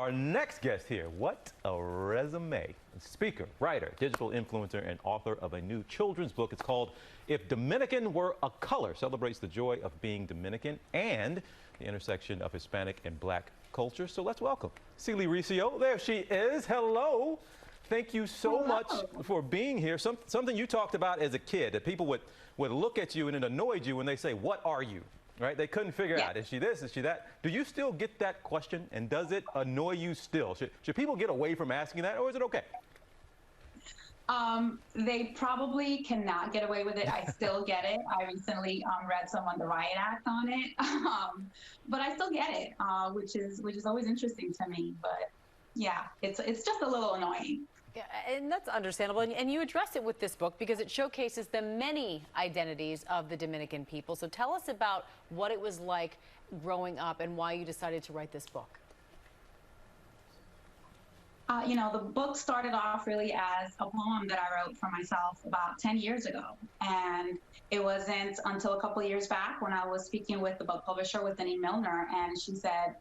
Our next guest here, what a resume. Speaker, writer, digital influencer, and author of a new children's book. It's called If Dominican Were a Color. Celebrates the joy of being Dominican and the intersection of Hispanic and Black culture. So let's welcome Sili Recio. There she is. Hello. Thank you so much for being here. Something you talked about as a kid, that people would look at you and it annoyed you when they say, "What are you?" Right? They couldn't figure out, is she this, is she that? Do you still get that question, and does it annoy you still? Should people get away from asking that, or is it okay? They probably cannot get away with it. I still get it. I recently read someone the riot act on it, but I still get it, which is always interesting to me. But yeah, it's just a little annoying. Yeah, and that's understandable. And you address it with this book because it showcases the many identities of the Dominican people. So tell us about what it was like growing up and why you decided to write this book. You know, the book started off really as a poem that I wrote for myself about 10 years ago. And it wasn't until a couple of years back when I was speaking with the book publisher, with Denise Milner, and she said,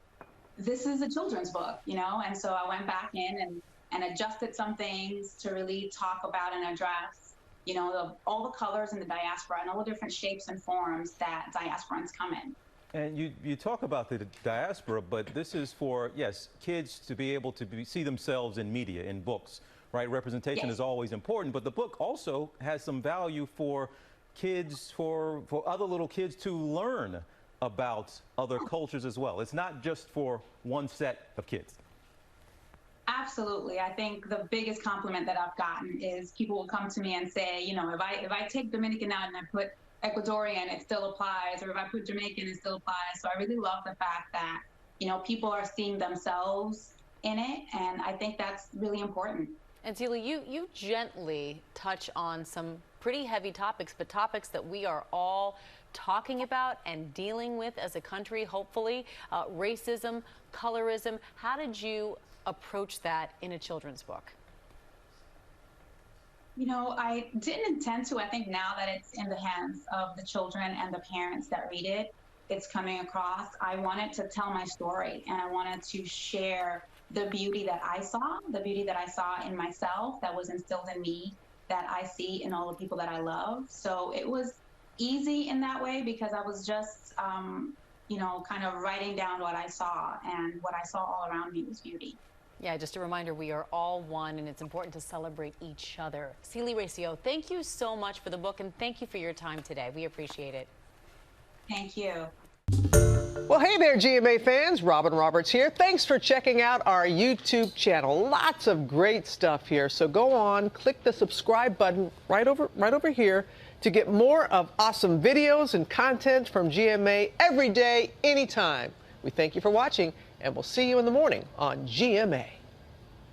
"This is a children's book," you know? And so I went back in and adjusted some things to really talk about and address, you know, all the colors in the diaspora and all the different shapes and forms that diasporans come in. And you talk about the diaspora, but this is for, yes, kids to be able to see themselves in media, in books, right? Representation is always important, but the book also has some value for kids, for other little kids to learn about other cultures as well. It's not just for one set of kids. Absolutely. I think the biggest compliment that I've gotten is people will come to me and say, you know, if I take Dominican out and I put Ecuadorian, it still applies, or if I put Jamaican, it still applies. So I really love the fact that, you know, people are seeing themselves in it, and I think that's really important. And Sili, you gently touch on some pretty heavy topics, but topics that we are all talking about and dealing with as a country, hopefully. Racism, colorism. How did you approach that in a children's book? You know, I didn't intend to. I think now that it's in the hands of the children and the parents that read it, it's coming across. I wanted to tell my story, and I wanted to share the beauty that I saw, in myself, that was instilled in me, that I see in all the people that I love. So it was easy in that way because I was just, you know, kind of writing down what I saw, and what I saw all around me was beauty. Yeah, just a reminder, we are all one, and it's important to celebrate each other. Sili Recio, thank you so much for the book, and thank you for your time today. We appreciate it. Thank you. Well, hey there, GMA fans. Robin Roberts here. Thanks for checking out our YouTube channel. Lots of great stuff here. So go on, click the subscribe button right over here to get more of awesome videos and content from GMA every day, anytime. We thank you for watching, and we'll see you in the morning on GMA.